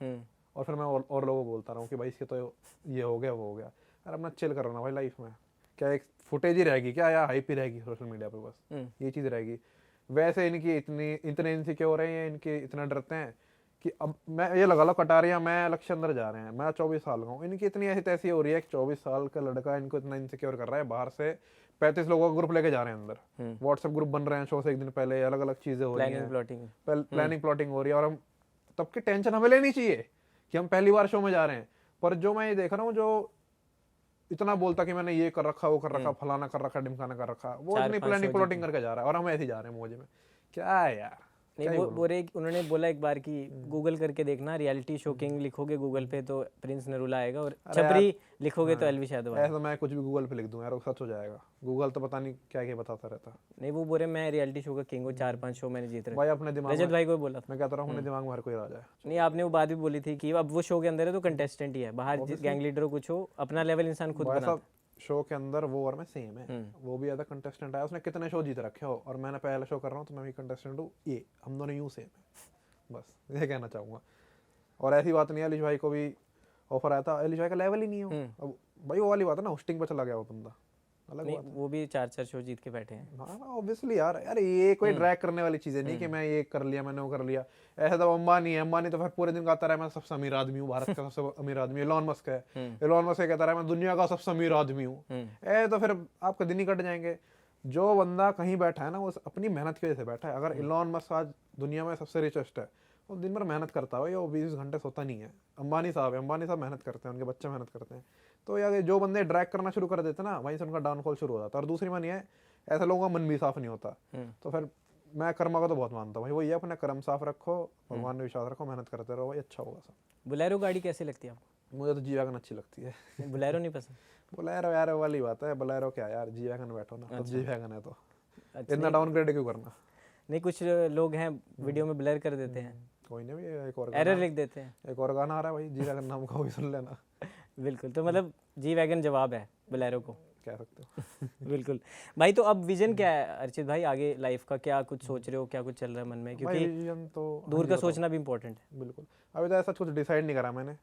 और फिर मैं और लोगों को बोलता रहूँ कि भाई इसके तो ये हो गया वो हो गया। अरे मैं चिल कर रहा हूँ भाई लाइफ में, क्या एक फुटेज ही रहेगी क्या, या हाइप ही रहेगी सोशल मीडिया पे, बस ये चीज़ रहेगी। वैसे इनकी इतने इनसिक्योर हैं, इनके इतना डरते हैं कि अब मैं ये लगा लो कटारिया मैं लक्ष्य अंदर जा रहे हैं, मैं 24 साल का हूँ, इनकी इतनी ऐसी तैसी हो रही है कि 24 साल का लड़का इनको इतना इनसिक्योर कर रहा है, बाहर से 35 लोगों का ग्रुप लेके जा रहे हैं अंदर, व्हाट्सएप ग्रुप बन रहे हैं शो से एक दिन पहले, अलग अलग चीजें हो रही हैं, प्लानिंग प्लॉटिंग हो रही है, और हम तब की टेंशन हमें लेनी चाहिए कि हम पहली बार शो में जा रहे हैं। पर जो मैं ये देख रहा हूँ, जो इतना बोलता कि मैंने ये कर रखा, वो कर रखा, फलाना कर रखा, ढिमकाना कर रखा, वो इतनी प्लानिंग प्लॉटिंग करके जा रहा है और हम ऐसे ही जा रहे हैं मौजे में। क्या है यार, नहीं वो उन्होंने बोला एक बार कि गूगल करके देखना, रियलिटी शो किंग लिखोगे गूगल पे तो प्रिंस नरूला आएगा, और छपरी लिखोगे तो एलवी यादव आएगा। ऐसा मैं कुछ भी गूगल पे लिख दूं यार वो सच हो जाएगा, गूगल तो पता नहीं क्या क्या बताता रहता। नहीं वो बोले मैं रियलिटी शो का किंग हूँ, 4-5 शो मैंने जीत रखे। भाई अपने दिमाग रजत भाई को बोला था, मैं कहता रहा हूँ अपने दिमाग में हर कोई राजा है। नहीं आपने वो बात भी बोली थी कि अब वो शो के अंदर है तो कंटेस्टेंट ही है, बाहर गैंग लीडर हो कुछ हो, अपना लेवल इंसान खुद बनाता है। शो के अंदर वो और मैं सेम है, वो भी एज अ कंटेस्टेंट आया, उसने कितने शो जीत रखे हो और मैंने पहला शो कर रहा हूँ तो मैं भी कंटेस्टेंट हूँ, ये हम दोनों यूं सेम है, बस ये कहना चाहूँगा। और ऐसी बात नहीं है, अलीश भाई को भी ऑफर आया था, अलीश भाई का लेवल ही नहीं हो, अब भाई वो वाली बात है ना, होस्टिंग पे चला गया वो बंदा, अलग बात है। वो भी 4-4 शो जीत के बैठे हैं। हाँ ऑब्वियसली यार, अरे ये कोई ड्रैग करने वाली चीज़ है नहीं कि मैं ये कर लिया मैंने वो कर लिया। ऐसा तो अंबानी है, अंबानी तो फिर पूरे दिन कहता रहा मैं सबसे अमीर आदमी हूँ, भारत का सबसे अमीर आदमी। एलोन मस्क है, एलोन मस्क कहता रहा मैं दुनिया का सबसे अमीर आदमी हूँ। तो फिर आपके दिन ही कट जाएंगे। जो बंदा कहीं बैठा है ना वो अपनी मेहनत की वजह से बैठा है। अगर एलोन मस्क आज दुनिया में सबसे रिचेस्ट है, वो दिन भर मेहनत करता है, वो 20 घंटे सोता नहीं है। अंबानी साहब है, अंबानी साहब मेहनत करते हैं, उनके बच्चे मेहनत करते हैं। तो यार जो बंदे ड्रैग करना शुरू कर देते ना, वहीं से उनका डाउनफॉल शुरू हो जाता है। और दूसरी बात ये है, ऐसे लोगों का मन भी साफ नहीं होता। तो फिर मैं कर्मा का तो बहुत मानता हूँ भाई, वो ये अपना कर्म साफ रखो, भगवान में विश्वास रखो, मेहनत करते रहो, भाई अच्छा होगा सब। बोलेरो गाड़ी कैसी लगती है आपको? मुझे तो जी वैगन अच्छी लगती है। बोलेरो नहीं पसंद? बोलेरो यार वाली बात है, बोलेरो क्या यार, जी वैगन बैठो ना, जी वैगन है तो इतना डाउनग्रेड क्यों करना। नहीं कुछ लोग हैं वीडियो में ब्लर कर देते हैं, कोई नहीं भी, एक और एरर लिख देते हैं। एक और गाना आ रहा है भाई, जी वैगन नाम का, भी सुन लेना। बिल्कुल, तो मतलब जी वैगन जवाब है बोलेरो को, कह सकते हो। बिल्कुल भाई। तो अब विजन क्या है अर्चित भाई, आगे लाइफ का क्या कुछ सोच रहे हो, क्या कुछ चल रहा है मन में? क्योंकि विजन तो दूर का सोचना भी इम्पोर्टेंट है। बिल्कुल, अभी तो ऐसा कुछ डिसाइड नहीं करा मैंने,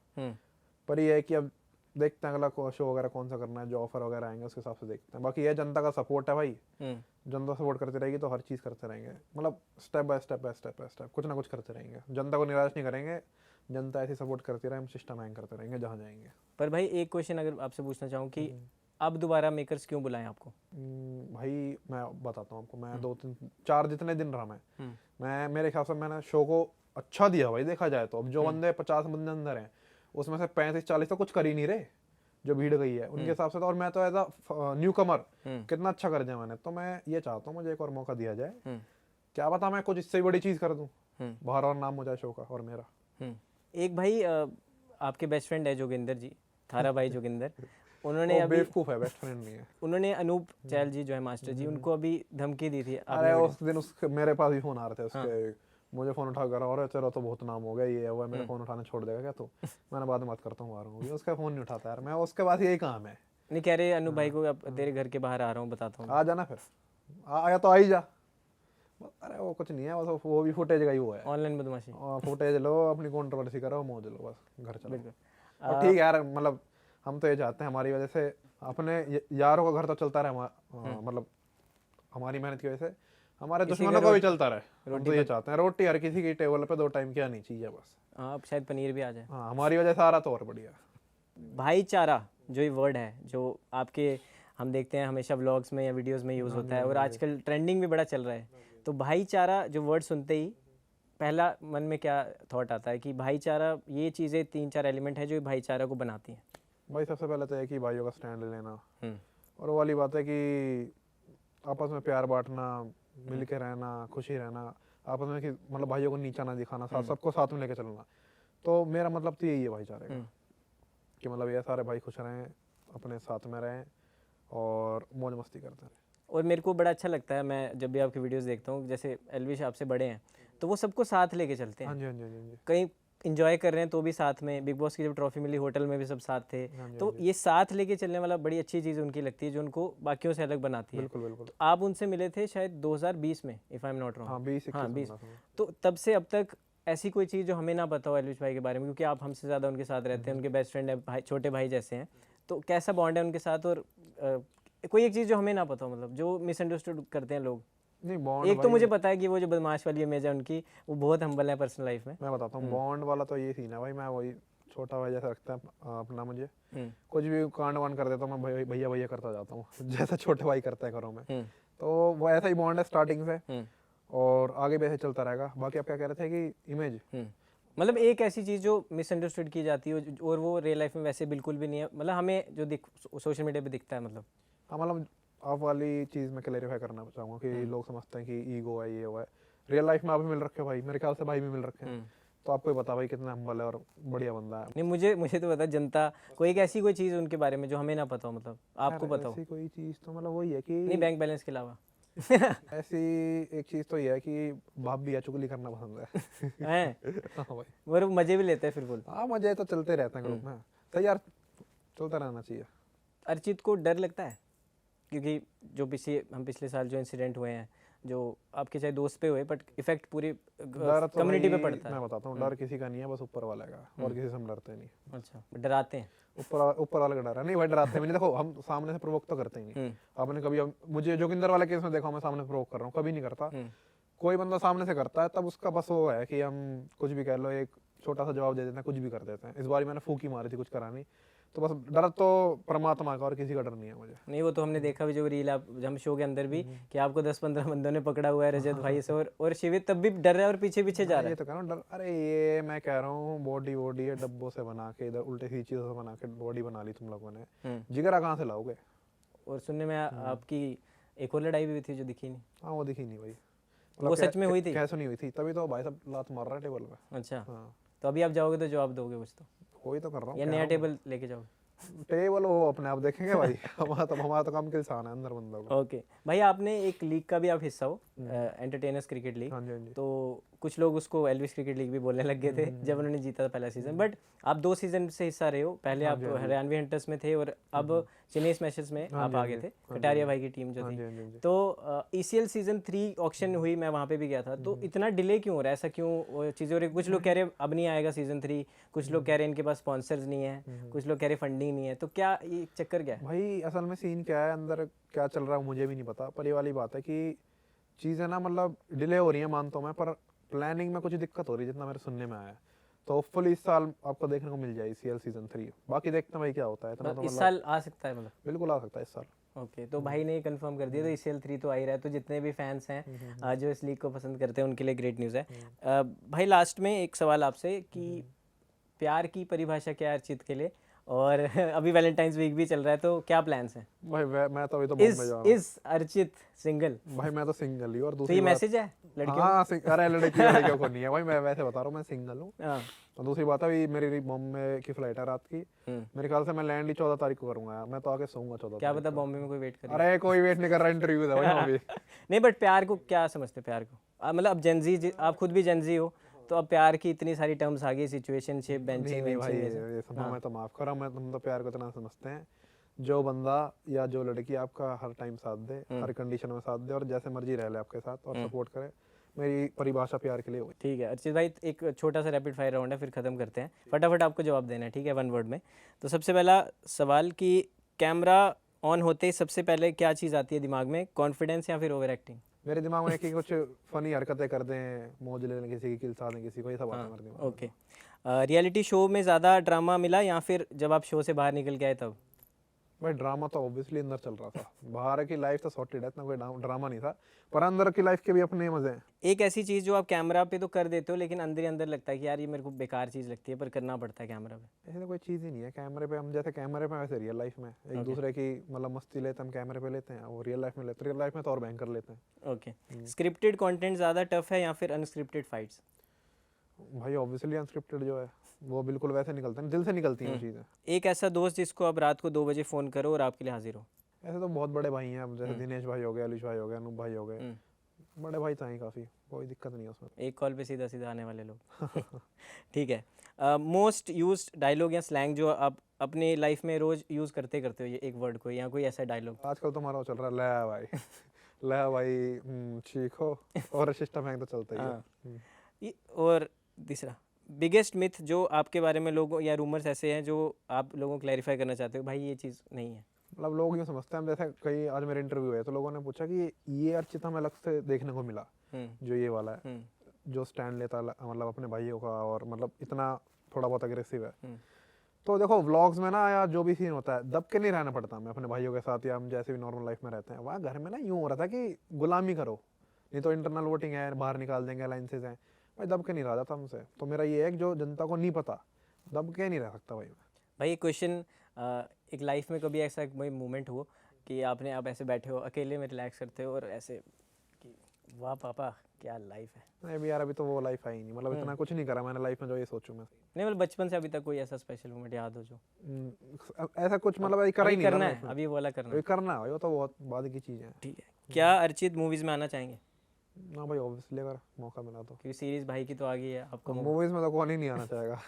पर ये है कि अब देखते हैं अगला शो वगैरह कौन सा करना है, जो ऑफर वगैरह आएंगे उसके हिसाब से देखते हैं। बाकी ये जनता का सपोर्ट है भाई, जनता सपोर्ट करती रहेगी तो हर चीज़ करते रहेंगे, मतलब स्टेप बाय स्टेप कुछ ना कुछ करते रहेंगे, जनता को निराश नहीं करेंगे। जनता ऐसी सपोर्ट करती रहे, हम सिस्टम हैंग करते रहेंगे जहाँ जाएंगे। पर भाई एक क्वेश्चन अगर आपसे पूछना चाहूँ कि अब दोबारा मेकर्स क्यों बुलाएं आपको? भाई मैं बताता हूँ आपको, मैं 2-3-4 जितने दिन रहा मैं मेरे ख्याल से मैंने शो को अच्छा दिया भाई, देखा जाए तो। अब जो बंदे 50 बंदे अंदर हैं उसमें से 35-40 तो कुछ कर ही नहीं रहे जो भीड़ गई है उनके हिसाब से तो। और मैं तो एज अ न्यू कमर कितना अच्छा कर दिया मैंने, तो मैं ये चाहता हूँ मुझे एक और मौका दिया जाए, क्या पता मैं कुछ इससे बड़ी चीज़ कर दूँ, बाहर और नाम हो जाए शो का और मेरा। एक भाई आपके बेस्ट फ्रेंड है जोगिंदर जी, थारा भाई जोगिंदर, उन्होंने अभी बेवकूफ है, बेस्ट फ्रेंड नहीं है। उन्होंने अनूप चैल जी जो है मास्टर जी, उनको अभी धमकी दी थी। अरे उस दिन मेरे पास भी फोन आ रहे थे उसके, मुझे फोन उठा कर, और तेरा तो बहुत नाम हो गया, ये हुआ, मेरा फोन उठाना छोड़ देगा क्या तू? मैंने बाद में बात करता हूँ, आ रहा हूँ। उसका फोन नहीं उठाता यार, मैं उसके पास यही काम है। नहीं कह रहे अनूप भाई को तेरे घर के बाहर आ रहा हूँ, बताता हूँ। आ जाना फिर, आया तो आ ही जा। अरे वो कुछ नहीं है, बस वो भी फुटेज का ही वो है, ऑनलाइन बदमाशी। फुटेज लो, अपनी कंट्रोवर्सी करो, मौज लो, बस घर चलो। और ठीक है यार, मतलब हम तो ये चाहते हैं हमारी वजह से अपने यारों का घर तो चलता रहे, मतलब हमारी मेहनत की वजह से हमारे दुश्मनों का भी चलता रहे। हम तो ये चाहते हैं रोटी हर किसी की टेबल पे 2 टाइम की आनी चाहिए बस। हाँ, अब शायद पनीर भी आ जाए। हाँ, हमारी वजह से आ रहा तो और बढ़िया। भाईचारा जो ये वर्ड है, जो आपके हम देखते हैं हमेशा व्लॉग्स में या वीडियोस में यूज़ होता है, और आजकल ट्रेंडिंग भी बड़ा चल रहा है। तो भाईचारा जो वर्ड सुनते ही पहला मन में क्या थॉट आता है कि भाईचारा, ये चीज़ें 3-4 एलिमेंट है जो भाईचारा को बनाती हैं? भाई सबसे पहले तो है कि भाइयों का स्टैंड लेना, और वो वाली बात है कि आपस में प्यार बांटना, मिल के रहना, खुशी रहना आपस में, कि मतलब भाइयों को नीचा ना दिखाना, सबको साथ में लेके चलना। तो मेरा मतलब तो यही है भाईचारे का, कि मतलब ये सारे भाई खुश रहें, अपने साथ में रहें और मौज मस्ती करते रहें। और मेरे को बड़ा अच्छा लगता है, मैं जब भी आपकी वीडियोस देखता हूँ, जैसे एलविश आपसे बड़े हैं तो वो सबको साथ लेके चलते हैं। हाँ जी, हाँ जी, हाँ जी। कहीं इंजॉय कर रहे हैं तो भी साथ में, बिग बॉस की जब ट्रॉफी मिली होटल में भी सब साथ थे, तो ये साथ लेके चलने वाला बड़ी अच्छी चीज़ उनकी लगती है जो उनको बाकियों से अलग बनाती है। बिल्कुल बिल्कुल। तो आप उनसे मिले थे शायद 2020 में, if I am not wrong. हाँ 20 हाँ 21 20। में था। तो तब से अब तक ऐसी कोई चीज़ जो हमें ना पता हो एलविश भाई के बारे में, क्योंकि आप हमसे ज़्यादा उनके साथ रहते हैं, उनके बेस्ट फ्रेंड है, भाई, छोटे भाई जैसे हैं, तो कैसा बॉन्ड है उनके साथ? और कोई एक चीज़ जो हमें ना पता हो, मतलब जो मिसअंडरस्टूड करते हैं लोग। नहीं बॉन्ड एक तो मुझे पता है कि वो जो बदमाश वाली इमेज है उनकी, वो बहुत हम्बल है पर्सनल लाइफ में। मैं बताता हूँ, बॉन्ड वाला तो ये सीन है भाई, मैं वही छोटा भाई जैसा रखता है अपना मुझे, हम्म, कुछ भी कांड वांड कर देता हूँ मैं भैया भैया करता जाता हूँ जैसा छोटे भाई करते हैं घरों में। हम्म, तो वो ऐसा ही बॉन्ड है स्टार्टिंग से, हम्म, और आगे भी ऐसे चलता रहेगा। बाकी आप क्या कह रहे थे कि इमेज? मतलब एक ऐसी चीज़ जो मिसअंडरस्टूड की जाती है और वो रियल लाइफ में वैसे बिल्कुल भी नहीं है, मतलब हमें जो सोशल मीडिया पे दिखता है, मतलब। हाँ मतलब आप वाली चीज़ मैं क्लेरिफाई करना चाहूँगा कि लोग समझते हैं कि ईगो है, ये वो है। रियल लाइफ में आप भी मिल रखे हो भाई, मेरे ख्याल से भाई भी मिल रखे हैं, तो आपको ही पता भाई कितना हम्बल है और बढ़िया बंदा है। नहीं, मुझे मुझे तो पता, जनता कोई एक ऐसी कोई चीज़ उनके बारे में जो हमें ना पता हो, मतलब आपको यार पता हो। ऐसी कोई चीज़ तो मतलब वही है नहीं, कि बैंक बैलेंस के अलावा। ऐसी एक चीज़ तो ये है कि भाभी या चुगली करना पसंद है हैं, हाँ भाई। और वो मज़े भी लेते हैं फिर बोल। हाँ मजे तो चलते रहते हैं ग्रुप में, सही यार, चलता रहना चाहिए। अर्चित को डर लगता है, क्योंकि जो पिछले साल जो इंसिडेंट हुए हैं, जो आपके चाहे दोस्त पे हुए, बट इफेक्ट पूरी डर तो कम्युनिटी पे भाई पड़ता है। मैं बताता हूँ, डर किसी का नहीं है, बस ऊपर वाले का, और किसी से हम डरते नहीं। अच्छा, डराते हैं। ऊपर वाले का डर है, नहीं भाई डराते भी नहीं। देखो हम सामने से प्रोवोक तो करते ही नहीं। आपने कभी मुझे जोगिंदर वाले केस में देखा, मैं सामने प्रोवोक कर रहा हूँ, कभी नहीं करता। कोई बंदा सामने से करता है तब उसका बस वो है कि हम कुछ भी कह लो, एक छोटा सा जवाब दे देते हैं, कुछ भी कर देते हैं। इस बार मैंने फूकी मारी थी, कुछ करा नहीं, तो बस डर तो परमात्मा का, और किसी का डर नहीं है मुझे। नहीं, वो तो हमने देखा भी, जो रील आप हम शो के अंदर भी, कि आपको 10-15 बंदों ने पकड़ा हुआ है रजत भाई से, और शिविर तब भी डर रहा है और पीछे पीछे जा रहा ये है। तो कह रहा हूँ डर, अरे ये मैं कह रहा हूँ बॉडी वॉडी है डब्बों से बना के, इधर उल्टे सीधी चीजों से बना के बॉडी बना ली तुम लोगों ने, जिगरा कहाँ से लाओगे? और सुनने में आपकी एक और लड़ाई भी हुई थी जो दिखी नहीं। हाँ वो दिखी नहीं भाई, वो सच में हुई थी? कैसे नहीं हुई थी, तभी तो भाई सब लात मार रहा है टेबल पे। अच्छा, हाँ तो अभी आप जाओगे तो जवाब दोगे कुछ तो, वही तो कर रहा हूँ, या नया टेबल लेके जाओगे? टेबल वो अपने आप देखेंगे भाई हमारा तो काम किसान है अंदर बंदों का। ओके भाई, आपने एक लीग का भी आप हिस्सा हो, एंटरटेनर्स क्रिकेट लीग। हाँ जी हाँ जी। तो कुछ लोग उसको एल्विस क्रिकेट लीग भी बोलने लग गए थे जब उन्होंने जीता था पहला सीजन, बट आप 2 सीजन से हिस्सा रहे हो। पहले आप हरियाणवी हंटर्स में थे और अब चेन्नई स्मैशर्स में आप आ गए थे, कटारिया भाई की टीम जो थी। तो ECL सीजन 3 ऑक्शन हुई, मैं वहाँ पे भी गया था। तो इतना डिले क्यों हो रहा है, ऐसा क्यों चीज़ें हो रही? कुछ लोग कह रहे अब नहीं आएगा सीजन 3, कुछ लोग कह रहे हैं इनके पास स्पॉन्सर्स नहीं है, कुछ लोग कह रहे फंडिंग नहीं है। तो क्या ये चक्कर क्या है भाई? असल में सीन क्या है, अंदर क्या चल रहा है मुझे भी नहीं पता, पर ये वाली बात है कि चीज़ें ना मतलब डिले हो रही है मानता हूँ मैं, पर प्लानिंग में कुछ दिक्कत हो रही है जितना मेरे सुनने में आया है। तो होपफुली इस साल आपको देखने को मिल जाए ECL सीजन 3, बाकी देखते हैं भाई क्या होता है। इतना तो इस मतलब साल आ सकता है, मतलब? बिल्कुल आ सकता है इस साल। ओके, तो भाई ने कंफर्म कर दिया, तो ECL 3 तो आ ही रहा है। तो जितने भी फैंस हैं जो इस लीग को पसंद करते हैं उनके लिए ग्रेट न्यूज़ है। भाई लास्ट में एक सवाल आपसे कि प्यार की परिभाषा क्या है अर्चित के लिए? और अभी वैलेंटाइंस वीक भी चल रहा है, तो क्या प्लान्स हैं? भाई मैं तो अभी तो बॉम्बे जा रहा हूँ इज अर्चित सिंगल? भाई, मैं तो सिंगल ही। और तो दूसरी ये बात, मैसेज है लड़कियों हाँ अरे लड़कियों को नहीं है भाई, मैं वैसे बता रहा हूँ, मैं सिंगल हूँ। हाँ। और दूसरी बात है, अभी मेरी बॉम्बे की फ्लाइट है रात की, मेरे ख्याल से मैं लैंड ही 14 तारीख को करूंगा यार। मैं तो आके सोऊंगा 14 क्या तारीख पता को। बॉम्बे में कोई वेट करे। अरे कोई वेट नहीं कर रहा, इंटरव्यू था भाई वहाँ भी। नहीं, बट प्यार को क्या समझते हैं? प्यार को मतलब अब जेंजी, आप खुद भी जेंजी हो, तो अब प्यार की इतनी सारी टर्म्स आ गई, सिचुएशनशिप, बेंचिंग, नहीं भाई, वेंचिंग, ये सब मैं तो माफ कर रहा हूँ। हम तो प्यार को इतना समझते हैं, जो बंदा या जो लड़की आपका हर टाइम साथ दे, हर कंडीशन में साथ दे, और जैसे मर्जी रह ले आपके साथ और सपोर्ट करे, मेरी परिभाषा प्यार के लिए होगी। ठीक है अर्चित भाई, एक छोटा सा रैपिड फायर राउंड है, फिर खत्म करते हैं। फटाफट आपको जवाब देना है, ठीक है, 1 वर्ड में। तो सबसे पहला सवाल कि कैमरा ऑन होते ही सबसे पहले क्या चीज़ आती है दिमाग में, कॉन्फिडेंस या फिर ओवर एक्टिंग? मेरे दिमाग में कि कुछ फनी हरकतें कर दें, मौज ले लें किसी की, किल साधें किसी को, ये सब आता है मेरे दिमाग में। ओके, रियलिटी शो में ज़्यादा ड्रामा मिला या फिर जब आप शो से बाहर निकल के आए तब? भाई ड्रामा तो ऑब्वियसली अंदर चल रहा था, बाहर की लाइफ तो सॉर्टेड है, इतना कोई ड्रामा नहीं था, पर अंदर की लाइफ के भी अपने मजे हैं। एक ऐसी चीज़ जो आप कैमरा पे तो कर देते हो लेकिन अंदर ही अंदर लगता है कि यार ये मेरे को बेकार चीज़ लगती है, पर करना पड़ता है कैमरा पे? ऐसे तो कोई चीज़ ही नहीं है कैमरे पे, हम जैसे कैमरे पे वैसे रियल लाइफ में एक दूसरे की मतलब मस्ती लेते हैं, हम कैमरे पे लेते हैं, वो रियल लाइफ में लेते हैं, रियल लाइफ में तो और भयंकर लेते हैं। ओके, स्क्रिप्टेड कंटेंट ज़्यादा टफ है या फिर अनस्क्रिप्टेड फाइट्स? भाई ऑब्वियसली अनस्क्रिप्टेड जो है वो बिल्कुल वैसे निकलते हैं, दिल से निकलती हैं चीज़ें। एक ऐसा दोस्त जिसको आप रात को 2 बजे फ़ोन करो और आपके लिए हाजिर हो? ऐसे तो बहुत बड़े भाई हैं, अब जैसे दिनेश भाई हो गए, अलीश भाई हो गए, अनूप भाई हो गए, बड़े भाई तो हैं काफ़ी, कोई दिक्कत नहीं है उसमें। एक कॉल पे सीधा सीधा आने वाले लोग। ठीक है। मोस्ट यूज्ड डायलॉग या स्लैंग जो आप अपनी लाइफ में रोज यूज करते करते हो, ये एक वर्ड को या कोई ऐसा डायलॉग? आजकल तो हमारा वो चल रहा है, ले भाई ले भाई, चीखो, और सिस्टम हैंग तो चलता ही है। हाँ। और तीसरा बिगेस्ट मिथ जो आपके बारे में लोगों या रूमर्स ऐसे हैं जो आप लोगों को क्लैरिफाई करना चाहते हो, भाई ये चीज़ नहीं है? मतलब लोग यूँ समझते हैं, जैसे कई आज मेरे इंटरव्यू है तो लोगों ने पूछा कि ये अर्चित हमें अलग से देखने को मिला, जो ये वाला है, जो स्टैंड लेता मतलब अपने भाइयों का, और मतलब इतना थोड़ा बहुत अग्रेसिव है। तो देखो व्लॉग्स में ना, या जो भी सीन होता है, दब के नहीं रहना पड़ता हमें अपने भाइयों के साथ, या हम जैसे भी नॉर्मल लाइफ में रहते हैं। वहाँ घर में ना यूँ हो रहा था कि गुलामी करो, नहीं तो इंटरनल वोटिंग है, बाहर निकाल देंगे, अलाइंसेज हैं, भाई दब के नहीं रहा जाता हमसे। तो मेरा ये है कि जो जनता को नहीं पता, दब के नहीं रह सकता भाई मैं। भाई क्वेश्चन, एक लाइफ में कभी ऐसा कोई मोमेंट हो कि आप ऐसे बैठे हो अकेले में रिलैक्स करते हो और ऐसे कि वाह पापा क्या लाइफ है? नहीं भी यार, अभी तो वो लाइफ है ही नहीं, मतलब इतना कुछ नहीं करा मैंने लाइफ में जो ये सोचूं मैं। नहीं मतलब बचपन से अभी तक कोई ऐसा स्पेशल मोमेंट याद हो जो ऐसा कुछ मतलब अभी करा ही नहीं करना रहा है, life में। अभी बोला करना अभी है? करना है, वो तो बहुत बाद की चीज़ है। ठीक है। क्या अर्चित मूवीज में आना चाहेंगे? ना भाई, ऑब्वियसली अगर मौका मिला तो। क्योंकि सीरीज भाई की तो आ गई है आपको मूवीज में तो कौन ही नहीं आना चाहेगा।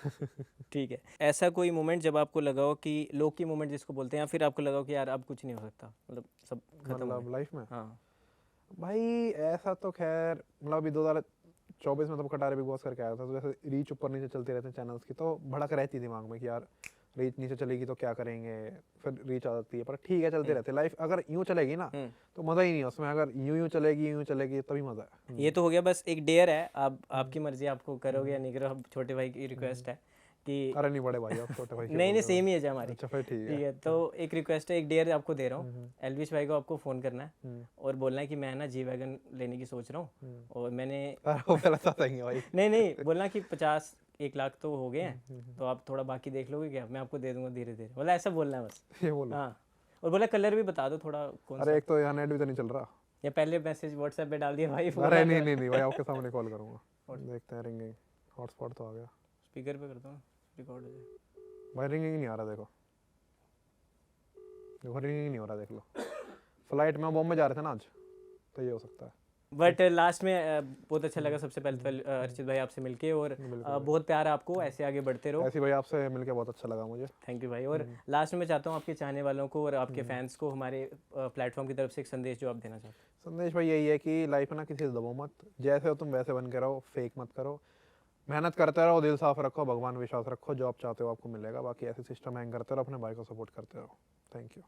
ठीक है। ऐसा कोई मोमेंट जब आपको लगा हो कि लोकी मोमेंट जिसको बोलते हैं, या फिर आपको लगा हो कि यार अब कुछ नहीं हो सकता, मतलब सब खत्म हो मतलब गया? लाइफ में हाँ। भाई ऐसा तो खैर, मतलब अभी 2024 में तो कटारे बिग बॉस करके आया था, तो जैसे रीच ऊपर नीचे चलती रहते हैं चैनल्स की, तो भड़क रहती है दिमाग में कि यार रीच नीचे चलेगी तो क्या करेंगे, फिर रीच आ जाती है। पर ठीक है, चलते रहते। लाइफ अगर यूं चलेगी ना तो मज़ा ही नहीं है उसमें, अगर यूं यूं चलेगी तभी मज़ा है। ये तो हो गया, बस एक डेयर है, आप आपकी मर्जी, आपको करोगे या नहीं करो। अब छोटे भाई की रिक्वेस्ट है कि अरे नहीं बड़े भाई, आप छोटे भाई के नहीं बोल नहीं, रहे हो। सेम ही है हमारी। अच्छा फिर ठीक ठीक है। है, तो एक रिक्वेस्ट है, एक डेयर आपको दे रहा हूँ। एलविश भाई को आपको फ़ोन करना है और बोलना है कि मैं ना जी वैगन लेने की सोच रहा हूँ, और मैंने अरे वो पहले तो सही है भाई। नहीं नहीं, बोलना कि 50-1 लाख तो हो गए हैं, तो आप थोड़ा बाकी देख लोगे क्या, मैं आपको दे दूंगा धीरे धीरे, मतलब ऐसा बोलना है बस। ये बोलो। हाँ, और बोला कलर भी बता दो थोड़ा कौन सा, अरे एक तो यहाँ नेट भी तो नहीं चल रहा। या पहले मैसेज व्हाट्सएप पे डाल दिया भाई फोन अरे आ नहीं गया। नहीं नहीं भाई, आपके सामने कॉल करूँगा। देखते हैं, रिंगिंग, हॉटस्पॉट तो आ गया। स्पीकर पे करता हूँ, रिकॉर्ड हो जाए। भाई रिंगिंग ही नहीं आ रहा, देखो देखो रिंगिंग ही नहीं हो रहा, देख लो। फ्लाइट में बॉम्बे जा रहे थे ना आज, तो ये हो सकता है। बट लास्ट में बहुत अच्छा लगा सबसे पहले तो अर्चित भाई आपसे मिलके, और बहुत प्यार आपको, ऐसे आगे बढ़ते रहो। ऐसे भाई आपसे मिलके बहुत अच्छा लगा मुझे। थैंक यू भाई। और लास्ट में मैं चाहता हूँ आपके चाहने वालों को और आपके फैंस को हमारे प्लेटफॉर्म की तरफ से एक संदेश जो आप देना चाहते हैं। संदेश भाई यही है कि लाइफ में ना किसी से दबो मत, जैसे हो तुम वैसे बन के रहो, फेक मत करो, मेहनत करते रहो, दिल साफ रखो, भगवान विश्वास रखो, जो आप चाहते हो आपको मिलेगा। बाकी ऐसे सिस्टम हैंग करते रहो, अपने भाई को सपोर्ट करते रहो। Thank you.